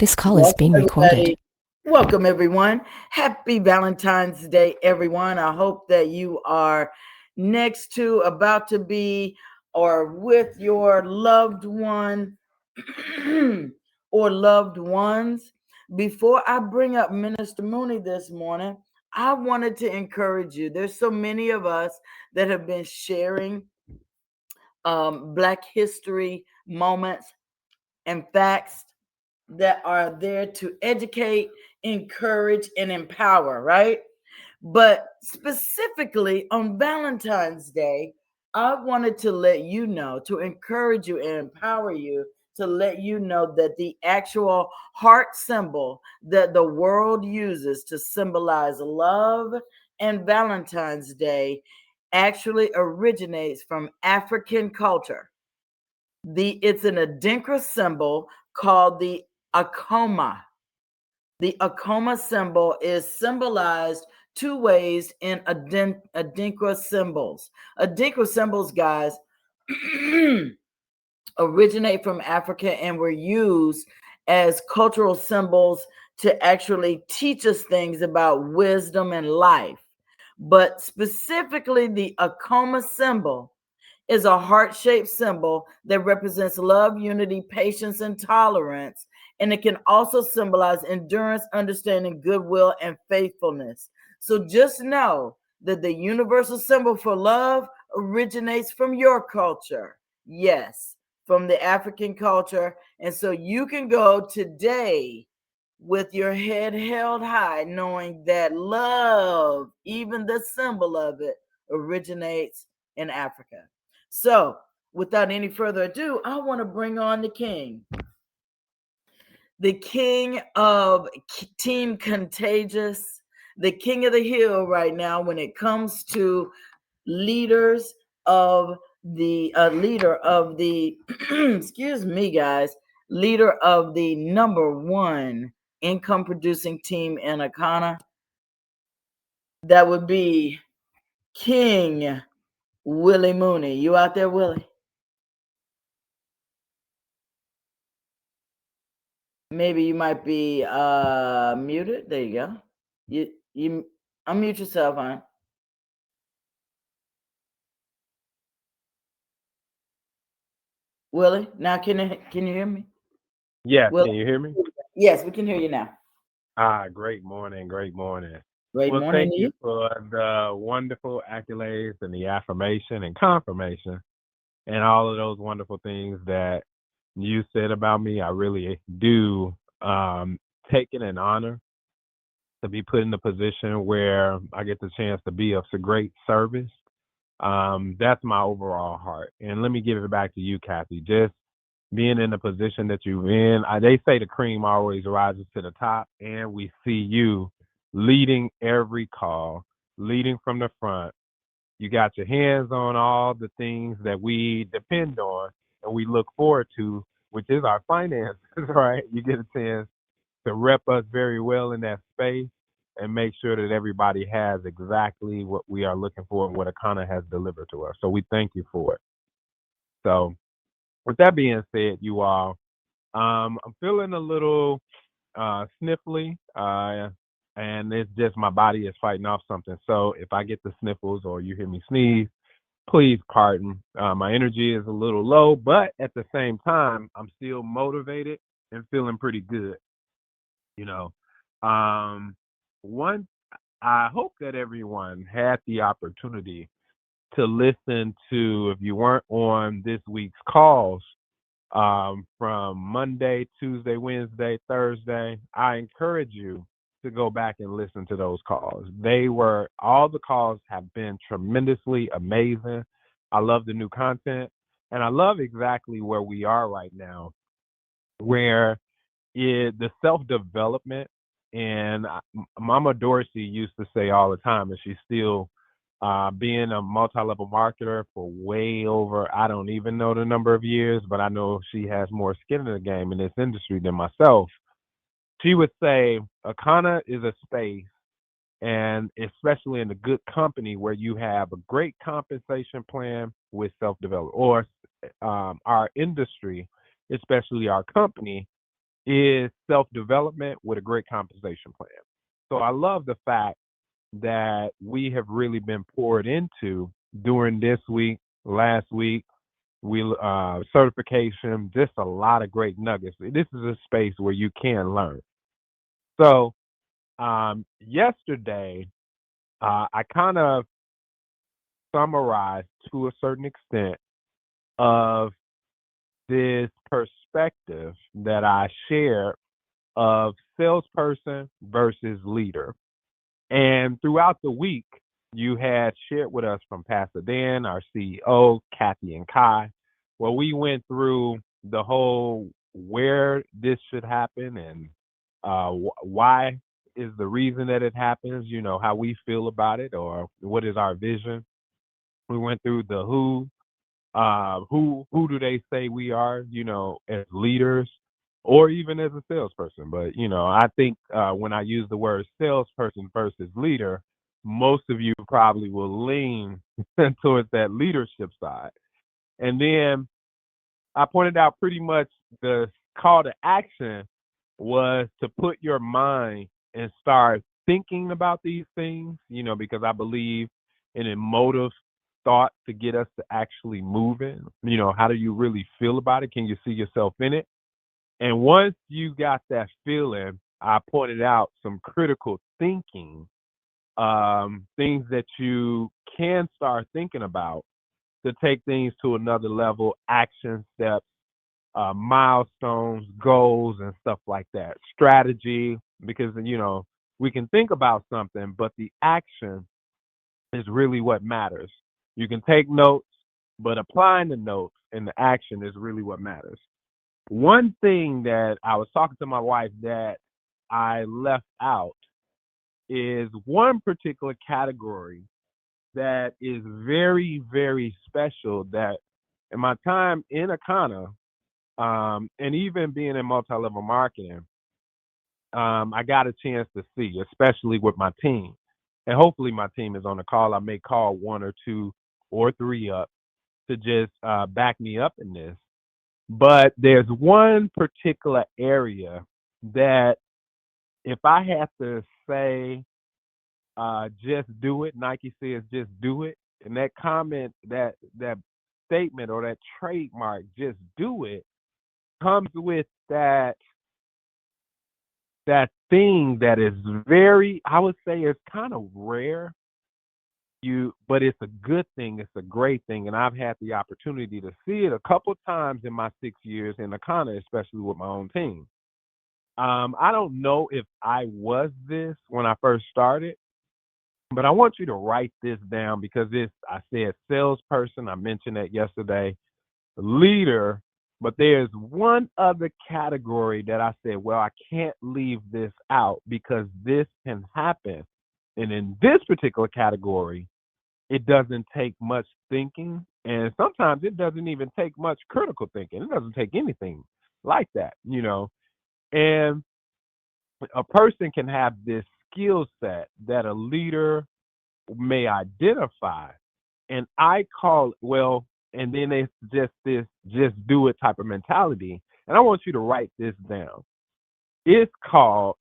This call is Welcome, being recorded. everybody. Welcome, everyone. Happy Valentine's Day, everyone. I hope that you are next to, about to be, or with your loved one or loved ones. Before I bring up Minister Mooney this morning, I wanted to encourage you. There's so many of us that have been sharing Black history moments and facts that are there to educate, encourage, and empower, right? But specifically on Valentine's Day, I wanted to let you know, to encourage you and empower you, to let you know that the actual heart symbol that the world uses to symbolize love and Valentine's Day actually originates from African culture. It's an Adinkra symbol called the Akoma. The Akoma symbol is symbolized two ways in Adinkra symbols. Adinkra symbols, guys, originate from Africa and were used as cultural symbols to actually teach us things about wisdom and life. But specifically, the Akoma symbol is a heart shaped symbol that represents love, unity, patience, and tolerance. And it can also symbolize endurance, understanding, goodwill, and faithfulness. So just know that the universal symbol for love originates from your culture. Yes, from the African culture. And so you can go today with your head held high, knowing that love, even the symbol of it, originates in Africa. So, without any further ado, I want to bring on the king of Team Contagious, the king of the hill right now when it comes to leaders of the leader of the excuse me, guys, leader of the number one income producing team in Akana. That would be King Willie Mooney. You out there, Willie? Maybe you might be muted. There you go. You unmute yourself, hon. Willie, now can you hear me? Yes, Willie? can you hear me? Yes, we can hear you now. Great morning, great morning. Great Well, morning thank to you you. for the wonderful accolades and the affirmation and confirmation and all of those wonderful things that you said about me. I really do take it an honor to be put in a position where I get the chance to be of so great service. That's my overall heart. And let me give it back to you, Kathy. Just being in the position that you're in. They say the cream always rises to the top, and we see you leading every call, leading from the front. You got your hands on all the things that we depend on and we look forward to, which is our finances, right? You get a chance to rep us very well in that space and make sure that everybody has exactly what we are looking for and what Akana has delivered to us. So we thank you for it. So with that being said, you all, I'm feeling a little sniffly, and it's just my body is fighting off something. So if I get the sniffles or you hear me sneeze, please pardon. My energy is a little low, but at the same time, I'm still motivated and feeling pretty good. You know, um, one, I hope that everyone had the opportunity to listen to, if you weren't on this week's calls, from Monday, Tuesday, Wednesday, Thursday. I encourage you to go back and listen to those calls. All the calls have been tremendously amazing. I love the new content, and I love exactly where we are right now, where the self development. And Mama Dorsey used to say all the time, and she's still being a multi-level marketer for way over, I don't even know the number of years, but I know she has more skin in the game in this industry than myself. She would say Akana is a space, and especially in a good company where you have a great compensation plan with self-development, or our industry, especially our company, is self development with a great compensation plan. So I love the fact that we have really been poured into during this week, last week. We certification, just a lot of great nuggets. This is a space where you can learn. So yesterday, I kind of summarized to a certain extent of this perspective that I shared of salesperson versus leader. And throughout the week, you had shared with us from Pastor Dan, our CEO, Kathy and Kai, where we went through the whole where this should happen and why is the reason that it happens, how we feel about it or what is our vision. We went through the who do they say we are, as leaders or even as a salesperson. But I think when I use the word salesperson versus leader, most of you probably will lean towards that leadership side. And then I pointed out pretty much the call to action was to put your mind and start thinking about these things, because I believe in emotive thought to get us to actually moving. How do you really feel about it? Can you see yourself in it? And once you got that feeling, I pointed out some critical thinking, things that you can start thinking about to take things to another level, action steps, milestones, goals, and stuff like that. Strategy, because we can think about something, but the action is really what matters. You can take notes, but applying the notes and the action is really what matters. One thing that I was talking to my wife that I left out is one particular category that is very, very special that in my time in Akana, and even being in multi-level marketing, I got a chance to see, especially with my team. And hopefully my team is on the call. I may call one or two or three up to just back me up in this. But there's one particular area that if I had to say, just do it, Nike says just do it. And that comment, that statement or that trademark, just do it, comes with that thing that is very, I would say, it's kind of rare. But it's a good thing. It's a great thing, and I've had the opportunity to see it a couple times in my 6 years in Akana, especially with my own team. I don't know if I was this when I first started, but I want you to write this down because I said salesperson. I mentioned that yesterday. Leader, but there's one other category that I said, well, I can't leave this out because this can happen. And in this particular category, it doesn't take much thinking. And sometimes it doesn't even take much critical thinking. It doesn't take anything like that. And a person can have this skill set that a leader may identify. And I call, well, and then it's just this just do it type of mentality. And I want you to write this down. It's called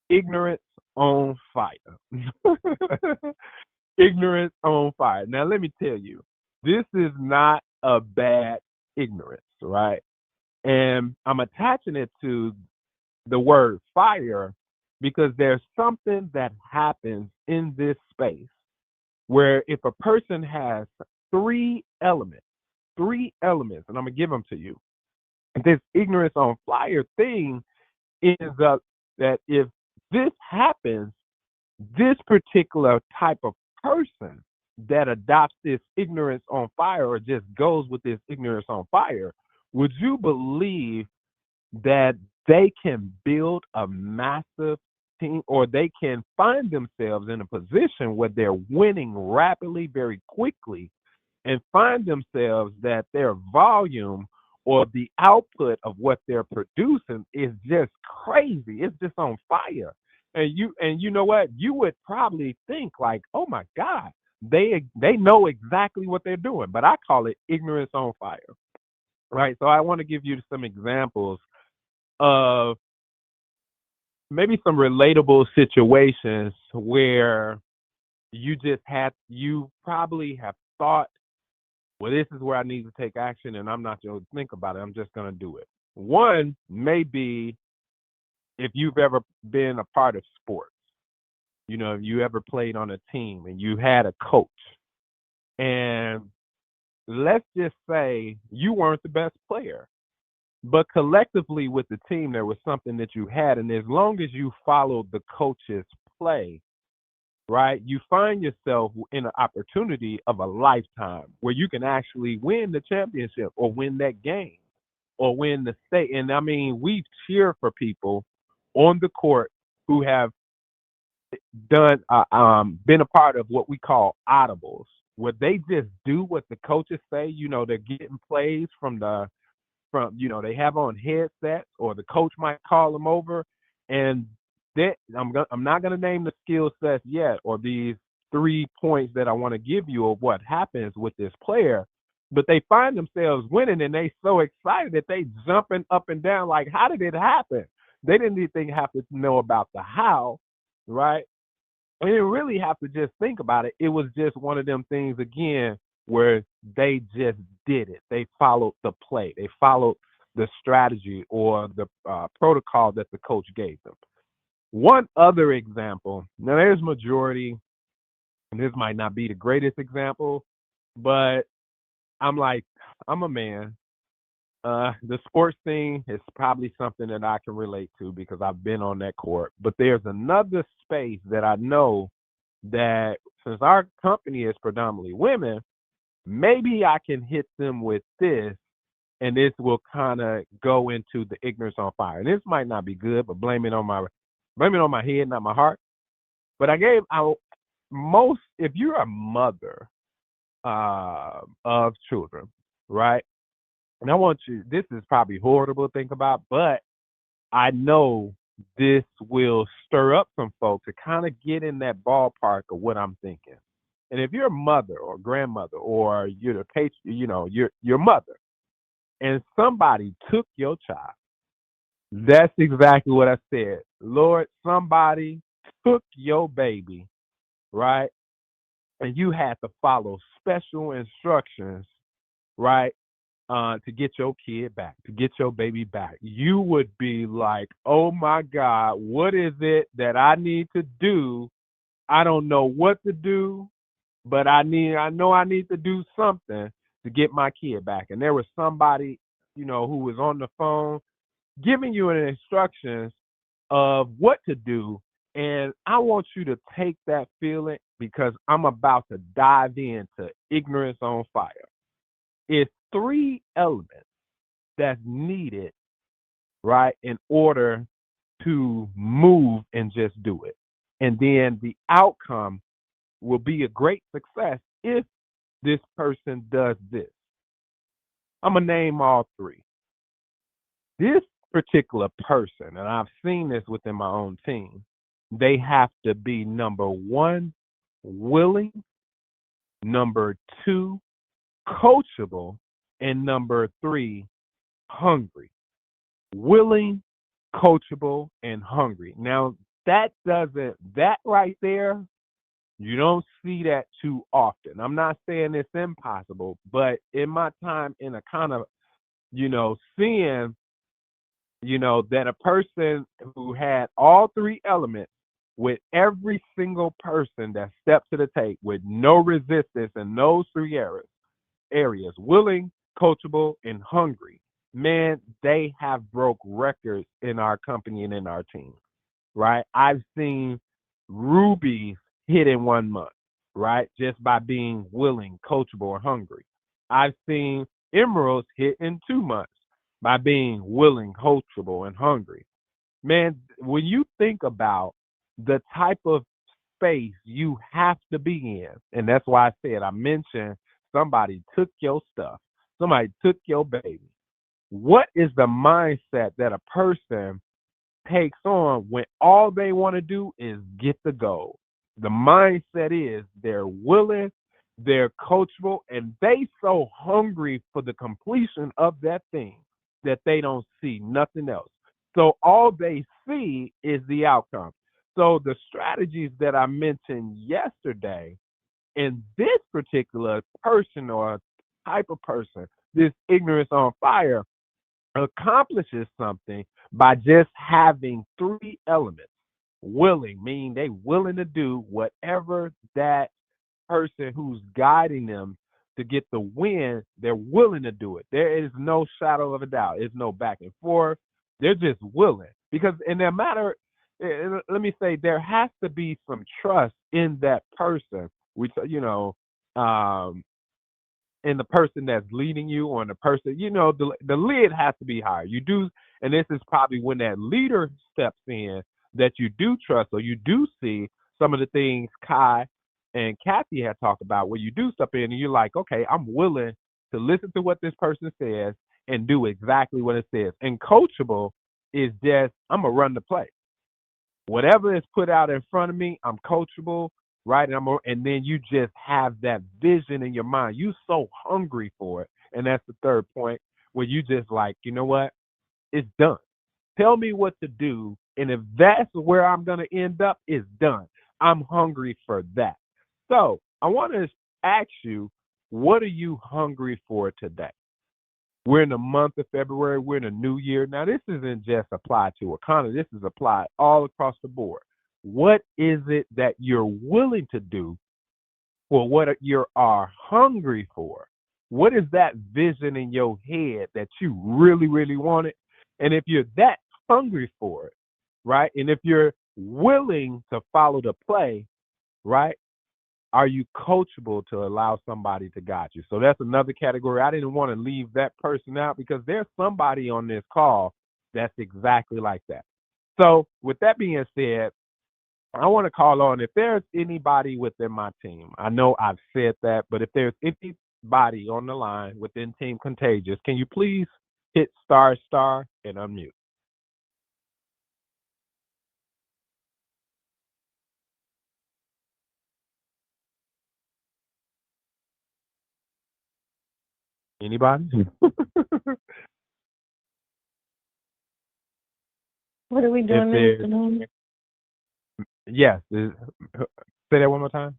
ignorance on fire. Ignorance on fire. Now, let me tell you, this is not a bad ignorance, right? And I'm attaching it to the word fire because there's something that happens in this space where if a person has three elements, and I'm going to give them to you, this ignorance on fire thing ends up that if this happens, this particular type of person that adopts this ignorance on fire or just goes with this ignorance on fire, would you believe that they can build a massive team or they can find themselves in a position where they're winning rapidly, very quickly, and find themselves that their volume or the output of what they're producing is just crazy. It's just on fire. And you know what? You would probably think like, oh my God, they know exactly what they're doing. But I call it ignorance on fire. Right. So I want to give you some examples of maybe some relatable situations where you probably have thought, well, this is where I need to take action, and I'm not going to think about it. I'm just going to do it. One may be if you've ever been a part of sports. If you ever played on a team and you had a coach, and let's just say you weren't the best player, but collectively with the team, there was something that you had. And as long as you followed the coach's play, right, you find yourself in an opportunity of a lifetime where you can actually win the championship or win that game or win the state. And I mean, we cheer for people on the court who have been a part of what we call audibles, where they just do what the coaches say. They're getting plays they have on headsets, or the coach might call them over, and I'm not gonna name the skill sets yet, or these 3 points that I want to give you of what happens with this player, but they find themselves winning, and they so excited that they jumping up and down like, how did it happen? They didn't even have to know about the how, right? We didn't really have to just think about it. It was just one of them things again where they just did it. They followed the play. They followed the strategy or the protocol that the coach gave them. One other example. Now, there's majority, and this might not be the greatest example, but I'm a man. The sports thing is probably something that I can relate to because I've been on that court. But there's another space that I know that since our company is predominantly women, maybe I can hit them with this, and this will kind of go into the ignorance on fire. And this might not be good, but blame it on my head, not my heart. But I gave out most, if you're a mother of children, right? And I want you, this is probably horrible to think about, but I know this will stir up some folks to kind of get in that ballpark of what I'm thinking. And if you're a mother or grandmother, or you're the your mother, and somebody took your child, that's exactly what I said. Lord, somebody took your baby, right? And you had to follow special instructions, right? To get your kid back, to get your baby back. You would be like, oh my God, what is it that I need to do? I don't know what to do, but I know I need to do something to get my kid back. And there was somebody, who was on the phone giving you an instructions of what to do. And I want you to take that feeling, because I'm about to dive into ignorance on fire. It's 3 elements that's needed, right, in order to move and just do it. And then the outcome will be a great success if this person does this. I'm going to name all 3. This particular person, and I've seen this within my own team, they have to be, number 1, willing, number 2, coachable, and number 3, hungry. Willing, coachable, and hungry. Now, that right there, you don't see that too often. I'm not saying it's impossible, but in my time in a kind of, seeing, that a person who had all 3 elements, with every single person that stepped to the tape with no resistance in those 3 areas, willing, coachable, and hungry, man, they have broke records in our company and in our team, right? I've seen rubies hit in 1 month, right? Just by being willing, coachable, and hungry. I've seen emeralds hit in 2 months by being willing, coachable, and hungry. Man, when you think about the type of space you have to be in, and that's why I mentioned somebody took your stuff, somebody took your baby. What is the mindset that a person takes on when all they want to do is get the goal? The mindset is they're willing, they're coachable, and they so hungry for the completion of that thing that they don't see nothing else. So all they see is the outcome. So the strategies that I mentioned yesterday in this particular person or type of person, this ignorance on fire, accomplishes something by just having three elements. Willing, meaning they willing to do whatever that person who's guiding them to get the win, they're willing to do it. There is no shadow of a doubt. There's no back and forth. They're just willing. Because in their matter, let me say, there has to be some trust in that person. Um, in the person that's leading you, or in the person, the lid has to be higher. You do, and this is probably when that leader steps in, that you do trust, or you do see some of the things Kai and Kathy had talked about, where you do step in and you're like, okay, I'm willing to listen to what this person says and do exactly what it says. And coachable is just, I'm gonna run the play. Whatever is put out in front of me, I'm coachable, right? And then you just have that vision in your mind. You so hungry for it. And that's the third point, where you just like, you know what? It's done. Tell me what to do. And if that's where I'm going to end up, it's done. I'm hungry for that. So I want to ask you, what are you hungry for today? We're in the month of February. We're in a new year. Now, this isn't just applied to Wakanda. This is applied all across the board. What is it that you're willing to do for what you are hungry for? What is that vision in your head that you really, really want it? And if you're that hungry for it, right, and if you're willing to follow the play, right, are you coachable to allow somebody to guide you? So that's another category. I didn't want to leave that person out, because there's somebody on this call that's exactly like that. So with that being said, I want to call on, if there's anybody within my team, I know I've said that, but if there's anybody on the line within Team Contagious, can you please hit star and unmute? Anybody? What are we If doing, there's, Minister Mooney? yes, say that one more time.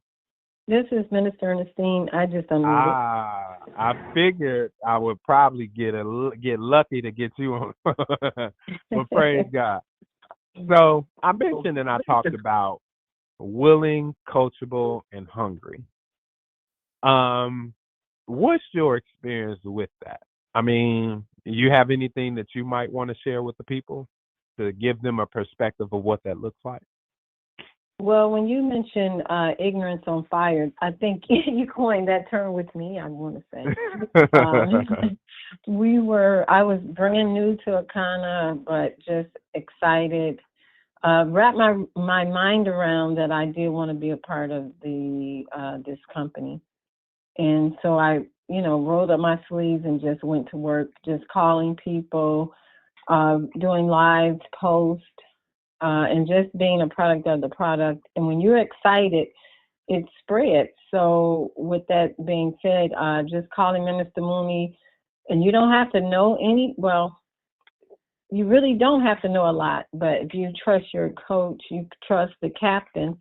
This is Minister Ernestine. I just unmuted. I figured I would probably get lucky to get you on. But praise God. So I mentioned and I talked about willing, coachable, and hungry. What's your experience with that? I mean, you have anything that you might want to share with the people to give them a perspective of what that looks like? Well, when you mentioned ignorance on fire, I think you coined that term with me, I want to say. I was brand new to Akana, but just excited. Wrap my mind around that I did want to be a part of this company. And so I, rolled up my sleeves and just went to work, just calling people, doing live posts, and just being a product of the product. And when you're excited, it spreads. So with that being said, just calling Minister Mooney, and you don't have to know you really don't have to know a lot, but if you trust your coach, you trust the captain,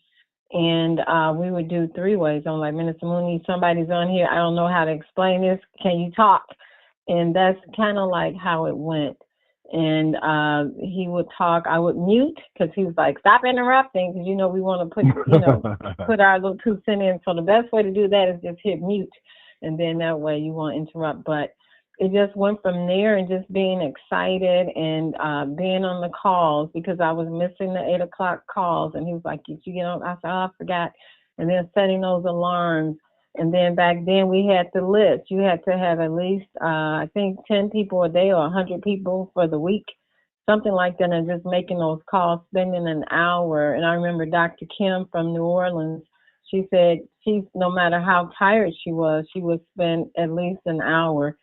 and we would do three ways. I'm like, Minister Mooney, somebody's on here. I don't know how to explain this. Can you talk? And that's kind of like how it went. And he would talk. I would mute, because he was like, stop interrupting, because, we want to put our little 2 cents in. So the best way to do that is just hit mute. And then that way you won't interrupt. But it just went from there, and just being excited and being on the calls, because I was missing the 8 o'clock calls. And he was like, did you get on? I said, oh, I forgot. And then setting those alarms. And then back then we had the list. You had to have at least, I think, 10 people a day or 100 people for the week, something like that. And just making those calls, spending an hour. And I remember Dr. Kim from New Orleans, she said no matter how tired she would spend at least an hour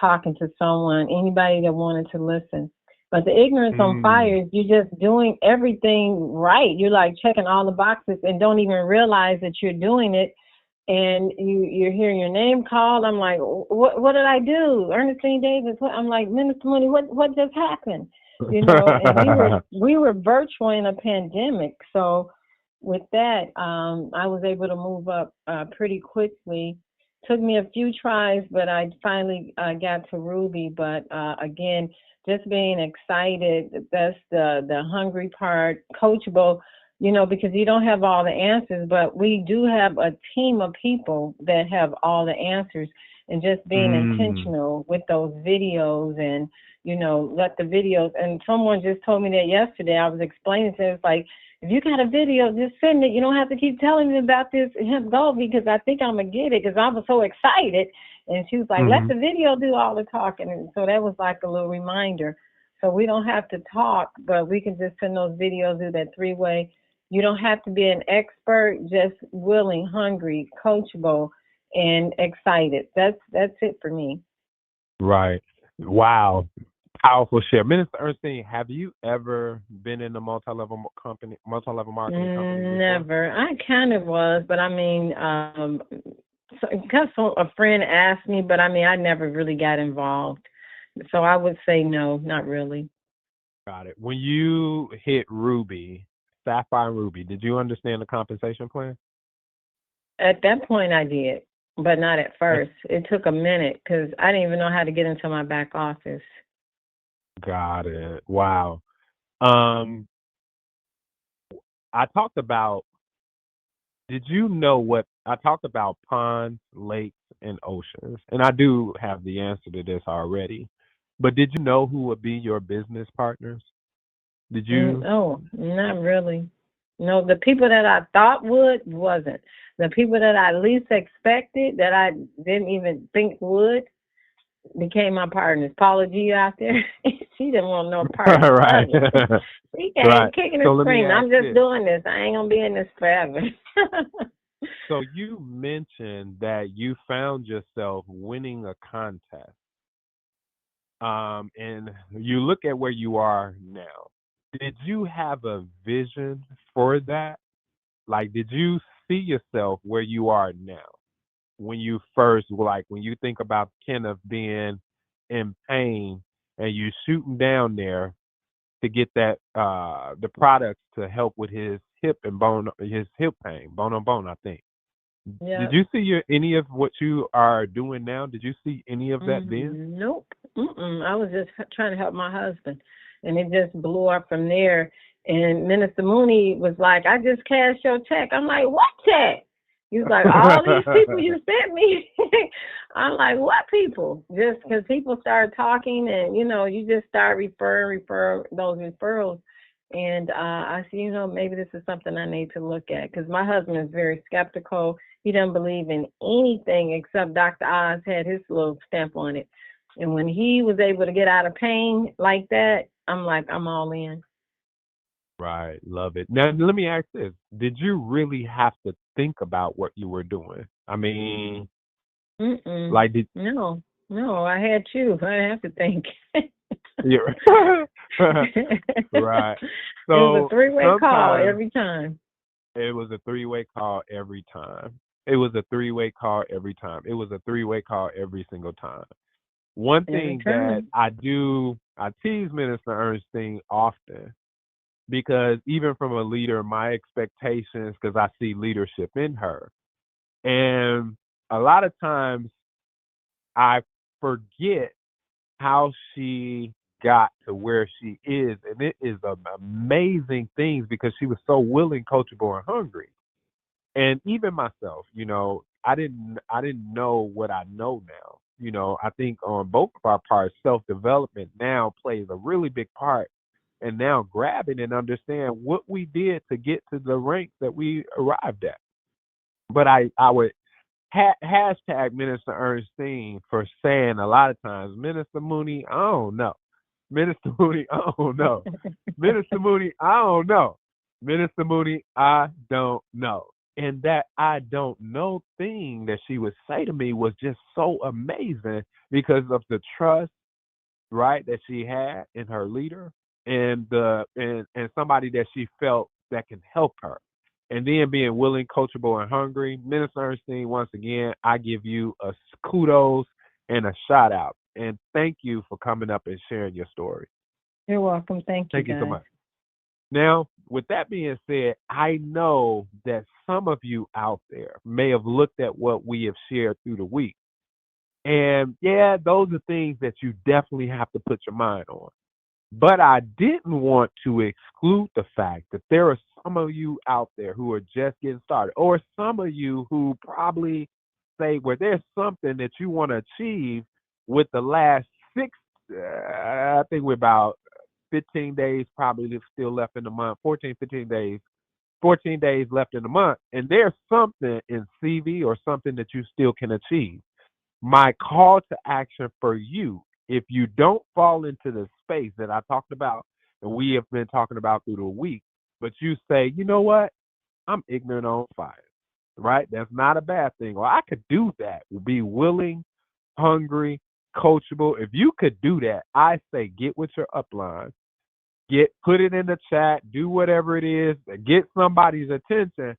talking to someone, anybody that wanted to listen. But the ignorance on fire is you're just doing everything right. You're like checking all the boxes and don't even realize that you're doing it. And you're hearing your name called. I'm like, what did I do? Ernestine Davis. I'm like, Minister Mooney, what just happened? And we were virtual in a pandemic. So with that, I was able to move up pretty quickly. Took me a few tries, but I finally got to Ruby. But again, just being excited, that's the hungry part, coachable, because you don't have all the answers, but we do have a team of people that have all the answers, and just being Mm. intentional with those videos and, let the videos, and someone just told me that yesterday. I was explaining to them, it's like, if you got a video, just send it. You don't have to keep telling me about this hemp goal, because I think I'm going to get it, because I was so excited. And she was like, let Mhm. the video do all the talking. And so that was like a little reminder. So we don't have to talk, but we can just send those videos, do that three-way. You don't have to be an expert, just willing, hungry, coachable, and excited. That's it for me. Right. Wow. Powerful share. Minister Ernestine, have you ever been in a multi-level marketing company before? Never. I kind of was, but I mean, because a friend asked me, but I mean, I never really got involved. So I would say no, not really. Got it. When you hit Ruby, Sapphire and Ruby, did you understand the compensation plan? At that point, I did, but not at first. It took a minute because I didn't even know how to get into my back office. Got it. Wow. Um, I talked about, did you know what I talked about ponds, lakes, and oceans? And I do have the answer to this already. But did you know who would be your business partners? Did you? Oh, not really. No, the people that I thought would wasn't. The people that I least expected, that I didn't even think would, became my partners. Paula G out there, she didn't want no part Right. of it. She came Right. kicking So and let me screaming. ask I'm just this. doing this. I ain't gonna be in this forever. So you mentioned that you found yourself winning a contest. And you look at where you are now. Did you have a vision for that? Like, did you see yourself where you are now? When you first, like, when you think about Kenneth being in pain and you shooting down there to get that the products to help with his hip pain, bone on bone, I think. Yeah. Did you see any of what you are doing now? Did you see any of that then? Nope. I was just trying to help my husband, and it just blew up from there. And Minister Mooney was like, "I just cashed your check." I'm like, "What check?" He was like, "All these people you sent me." I'm like, "What people?" Just because people started talking, and you just start refer those referrals. And I said, maybe this is something I need to look at, because my husband is very skeptical. He doesn't believe in anything except Dr. Oz had his little stamp on it. And when he was able to get out of pain like that, I'm like, I'm all in. Right, love it. Now, let me ask this: did you really have to think about what you were doing? I mean, like, did No, no, I had you. I didn't have to think. you? Right. It was a So three-way call sometimes every time. it was a three-way call every time. It was a three-way call every time. It was a three-way call every single time. One Every thing that time. I tease Minister Ernestine often because even from a leader, my expectations, because I see leadership in her. And a lot of times I forget how she got to where she is. And it is amazing things because she was so willing, coachable, and hungry. And even myself, I didn't know what I know now. I think on both of our parts, self development now plays a really big part. And now grabbing and understand what we did to get to the rank that we arrived at. But I would hashtag Minister Ernestine for saying a lot of times, Minister Mooney, I don't know. Minister Mooney, I don't know. Minister Mooney, I don't know. Minister Mooney, I don't know. And that I don't know thing that she would say to me was just so amazing because of the trust, right, that she had in her leader and and somebody that she felt that can help her. And then being willing, coachable, and hungry. Minister Ernestine, once again, I give you a kudos and a shout out. And thank you for coming up and sharing your story. You're welcome. Thank you, Thank you so guys. much. Now, with that being said, I know that some of you out there may have looked at what we have shared through the week. And yeah, those are things that you definitely have to put your mind on. But I didn't want to exclude the fact that there are some of you out there who are just getting started, or some of you who probably say, well, there's something that you want to achieve with the last six, I think we're about 15 days probably still left in the month, 14, 15 days, 14 days left in the month. And there's something in CV or something that you still can achieve. My call to action for you, if you don't fall into the space that I talked about and we have been talking about through the week, but you say, you know what, I'm ignorant on fire, right? That's not a bad thing. Or I could do that. Be willing, hungry, coachable. If you could do that, I say get with your upline, put it in the chat, do whatever it is, get somebody's attention,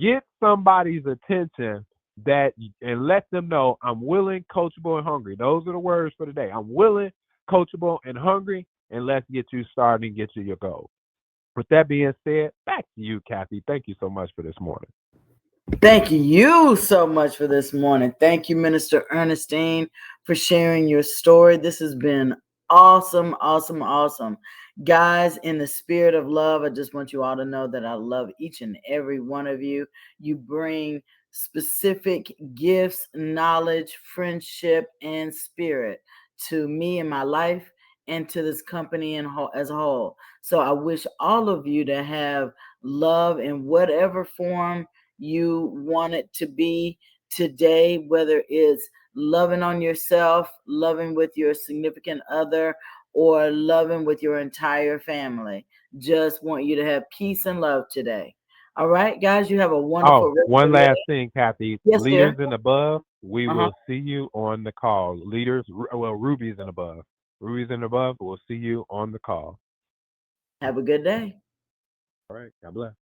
get somebody's attention that and let them know I'm willing, coachable, and hungry. Those are the words for today. I'm willing, coachable, and hungry, and let's get you started and get to your goal. With that being said, back to you, Kathy. Thank you so much for this morning. Thank you so much for this morning. Thank you, Minister Ernestine, for sharing your story. This has been awesome, awesome, awesome. Guys, in the spirit of love, I just want you all to know that I love each and every one of you. You bring specific gifts, knowledge, friendship, and spirit to me in my life and to this company as a whole. So I wish all of you to have love in whatever form you want it to be today, whether it's loving on yourself, loving with your significant other, or loving with your entire family. Just want you to have peace and love today. All right, guys, you have a wonderful Oh, rest one of your last day. thing, Kathy. Yes, Leaders dear. and above, we Uh-huh. will see you on the call. Leaders, well, rubies and above. Rubies and above, we'll see you on the call. Have a good day. All right. God bless.